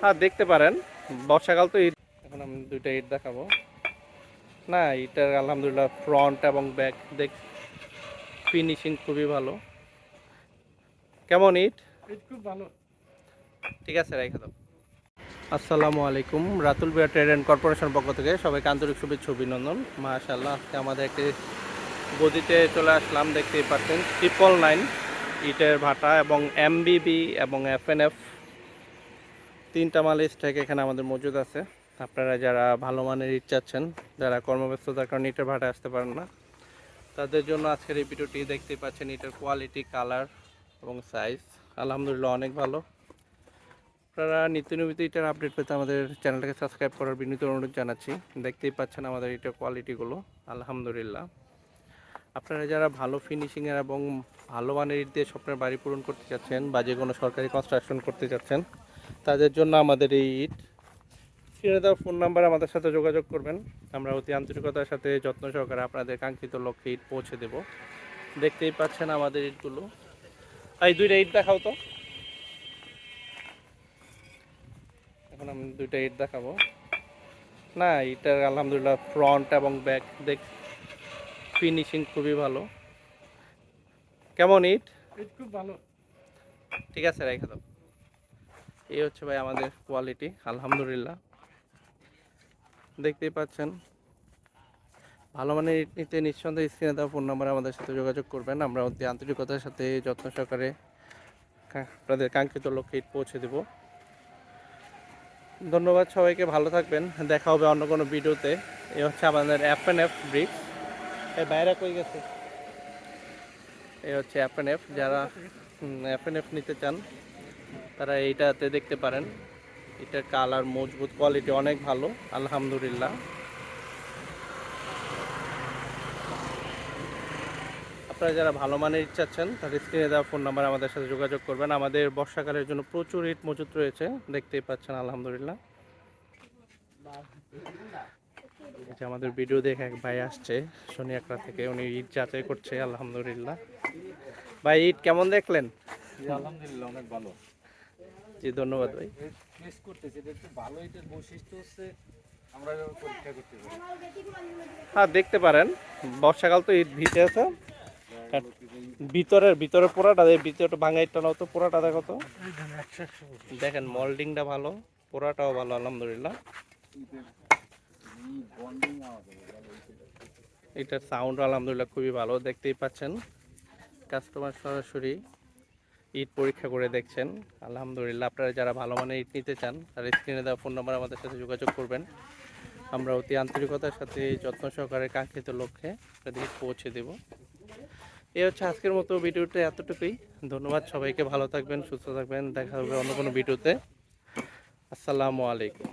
হ্যাঁ, দেখতে পারেন। বর্ষাকাল তো ঈদ, এখন আমি দুইটা ইট দেখাবো। না, এটার আলহামদুলিল্লাহ ফ্রন্ট এবং ব্যাক ফিনিশিং খুবই ভালো। কেমন ইট? খুব ভালো। ঠিক আছে, রেখে দাও। আসসালামু আলাইকুম। রাতুল বিয়া ট্রেড অ্যান্ড কর্পোরেশন পক্ষ থেকে সবাইকে আন্তরিক শুভেচ্ছা অভিনন্দন। মাশাআল্লাহ, আজকে আমাদের একটি গদিতে চলে আসলাম। দেখতেই পাচ্ছেন 999 ইটের ভাটা এবং এমবিবি এবং এফএনএফ তিনটা মাল স্ট্যাক এখানে আমাদের মজুদ আছে। আপনারা যারা ভালো মানের ইট চাচ্ছেন, যারা কর্মব্যস্ততার কারণে ইটের ভাটায় আসতে পারেন না, তাদের জন্য আজকের এই ভিডিওটি দেখতেই পাচ্ছেন। ইটের কোয়ালিটি, কালার এবং সাইজ আলহামদুলিল্লাহ অনেক ভালো। আপনারা নিত্য নৈমিত ইটার আপডেট পেতে আমাদের চ্যানেলটাকে সাবস্ক্রাইব করার বিনীত অনুরোধ জানাচ্ছি। দেখতেই পাচ্ছেন আমাদের ইটার কোয়ালিটিগুলো আলহামদুলিল্লাহ। আপনারা যারা ভালো ফিনিশিংয়ের এবং ভালো মানের ইট দিয়ে স্বপ্নের বাড়ি পূরণ করতে চাচ্ছেন বা যে কোনো সরকারি কনস্ট্রাকশন করতে চাচ্ছেন, তাদের জন্য আমাদের এই ইট স্ক্রিনে দেওয়া ফোন নাম্বার আমাদের সাথে যোগাযোগ করবেন। আমরা অতি আন্তরিকতার সাথে যত্ন সহকারে আপনাদের কাঙ্ক্ষিত লক্ষ্যে ইট পৌঁছে দেব। দেখতেই পাচ্ছেন আমাদের ইটগুলো। এই দুইটা ইট দেখাও তো। এখন আমি দুইটা ইট দেখাবো। না, এটার আলহামদুলিল্লাহ ফ্রন্ট এবং ব্যাক ফিনিশিং খুবই ভালো। কেমন ইট? খুব ভালো। ঠিক আছে, রেখে দাও। এই হচ্ছে ভাই আমাদের কোয়ালিটি আলহামদুলিল্লাহ। দেখতেই পাচ্ছেন। ভালো মানের ইট নিতে নিঃসন্দেহে স্ক্রিনে দেওয়া ফোন নাম্বারে আমাদের সাথে যোগাযোগ করবেন। আমরা অতি আন্তরিকতার সাথে যত্ন সহকারে আপনাদের কাঙ্ক্ষিত লক্ষ্যে ইট পৌঁছে দেব। ধন্যবাদ সবাইকে, ভালো থাকবেন। দেখা হবে অন্য কোনো ভিডিওতে। এই হচ্ছে আমাদের এফএনএফ ব্রিক্স। এই বাইরে কই গেছে? এই হচ্ছে এফএনএফ। যারা এফএনএফ নিতে চান তারা এইটাতে দেখতে পারেন। এটার কালার, মজবুত, কোয়ালিটি অনেক ভালো আলহামদুলিল্লাহ। আপনারা যারা ভালো মানের ইট চাচ্ছেন, তাদের স্ক্রিনে দেওয়া ফোন নাম্বার আমাদের সাথে যোগাযোগ করবেন। আমাদের বর্ষাকালের জন্য প্রচুর ইট মজুত রয়েছে, দেখতেই পাচ্ছেন আলহামদুলিল্লাহ। এই যে আমাদের ভিডিও দেখে এক ভাই আসছে সোনিয়াকড়া থেকে, উনি ইট যাচাই করছে আলহামদুলিল্লাহ। ভাই, ইট কেমন দেখলেন? আলহামদুলিল্লাহ অনেক ভালো। জি, ধন্যবাদ ভাই। টেস্ট করতেছি, এটা একটু ভালো। এটার বৈশিষ্ট্য হচ্ছে আমরা এভাবে পরীক্ষা করতে পারি। হ্যাঁ, দেখতে পারেন। বর্ষাকাল তো ইট ভিজে আছে। ভিতরের পোড়াটা, ভিতরটা ভাঙা ইটটা নাও তো, পোড়াটা দেখো তো। দেখেন মোল্ডিংটা ভালো, পোড়াটাও ভালো আলহামদুলিল্লাহ। এটার সাউন্ড আলহামদুলিল্লাহ খুবই ভালো। দেখতেই পাচ্ছেন কাস্টমার সরাসরি ইট পরীক্ষা করে দেখছেন আলহামদুলিল্লাহ। আপনারা যারা ভালো মানের ইট নিতে চান, তারা স্ক্রিনে দেওয়া ফোন নাম্বার আমাদের সাথে যোগাযোগ করবেন। আমরা অতি আন্তরিকতার সাথে যত্ন সহকারে কাঙ্ক্ষিত লক্ষ্যে আপনাদের ইট পৌঁছে দেব। এই হচ্ছে আজকের মতো ভিডিওটা, এতটুকুই। ধন্যবাদ সবাইকে, ভালো থাকবেন, সুস্থ থাকবেন। দেখা হবে অন্য কোনো ভিডিওতে। আসসালামু আলাইকুম।